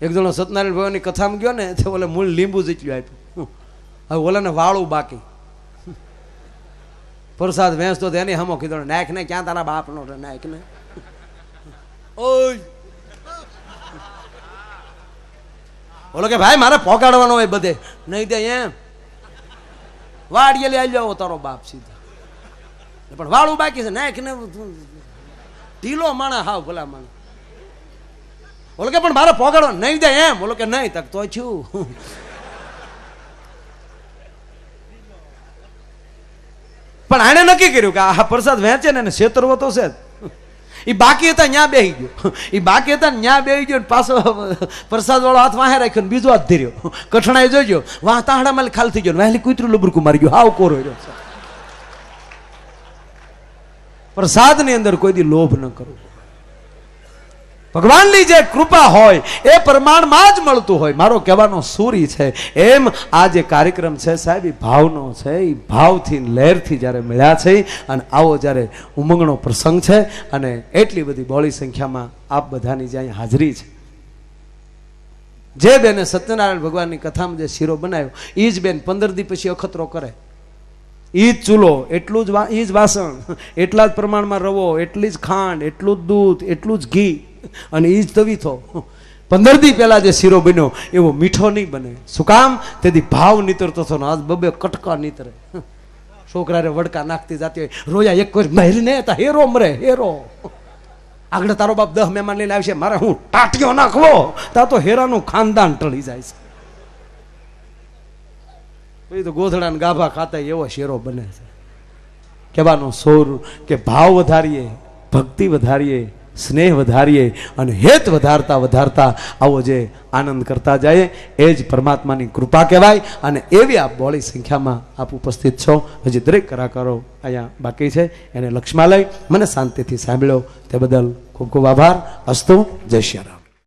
એક જણો સત્યનારાયણ ભગવાનની કથામાં ગયો ને તે ઓલે મૂળ લીંબુ જેટલું આપ્યું, હવે ઓલાને વાળું બાકી. પ્રસાદ વેચતો એની હમો કીધો નાખ ને, ક્યાં તારા બાપ નો નાખ ને. ઓય બોલો કે ભાઈ મારે પોકાડવાનો હોય બધે, નહીં દે એમ વાડીએ લઈ જાઓ તારો બાપ સીધા, પણ વાળું બાકી છે નાખ ને. ઢીલો માણા હાવ ભલા માણા. બોલો કે પણ મારે પોકાડવા નહીં દે એમ. બોલો કે નહીં તક તો છું. પણ આને નક્કી કર્યું કે આ પ્રસાદ વેચે ને છેતરવો તો છે. એ બાકી હતા ન્યા બેહી ગયો, એ બાકી હતા ન્યા બેહી ગયો, પાછો પ્રસાદ વાળો હાથ વાહે રાખ્યો ને બીજો હાથ ધર્યો. કઠણાઈ જોજો વાહ તાહડામાં ખાલી થઈ ગયો, વહેલી કૂતરું લબરકું મારી ગયું, હાવ કોરો રહ્યો. પ્રસાદ ની અંદર કોઈ દી લોભ ન કરવો. ભગવાનની જે કૃપા હોય એ પ્રમાણમાં જ મળતું હોય. મારો કહેવાનો સૂરી છે એમ આ જે કાર્યક્રમ છે સાહેબ એ ભાવનો છે. એ ભાવથી લહેરથી જ્યારે મળ્યા છે અને આવો જ્યારે ઉમંગનો પ્રસંગ છે અને એટલી બધી બહોળી સંખ્યામાં આપ બધાની જ્યાં હાજરી છે. જે બેને સત્યનારાયણ ભગવાનની કથામાં જે શીરો બનાવ્યો એ જ બેન 15 દી પછી અખતરો કરે. એ જ ચૂલો, એટલું જ એ જ વાસણ, એટલા જ પ્રમાણમાં રવો, એટલી જ ખાંડ, એટલું જ દૂધ, એટલું જ ઘી અને એ જ તવીથો. 15 દી પહેલા જે શીરો બન્યો એવો મીઠો નહીં બને. શું કામ? તેથી ભાવ નીતરતો હતો ને આજ બબે કટકા નીતરે. છોકરાને વડકા નાખતી જાતી હોય, રોયા એક કોઈ મહેલ ને હતા હેરો મરે હેરો. આગળ તારો બાપ 10 મહેમાન લઈને આવશે, મારે હું ટાટીઓ નાખવો, ત્યાં તો હેરાનું ખાનદાન ટળી જાય છે. પછી તો ગોધડા ને ગાભા ખાતા એવો શેરો બને છે. કહેવાનો સોર કે ભાવ વધારીએ, ભક્તિ વધારીએ, સ્નેહ વધારીએ અને હેત વધારતા વધારતા આવો જે આનંદ કરતા જાય એ જ પરમાત્માની કૃપા કહેવાય. અને એવી આપ બહોળી સંખ્યામાં આપ ઉપસ્થિત છો. હજી દરેક કલાકારો અહીંયા બાકી છે એને લક્ષ્યમાં લઈ મને શાંતિથી સાંભળ્યો તે બદલ ખૂબ ખૂબ આભાર. અસ્તુ. જય શ્રી રામ.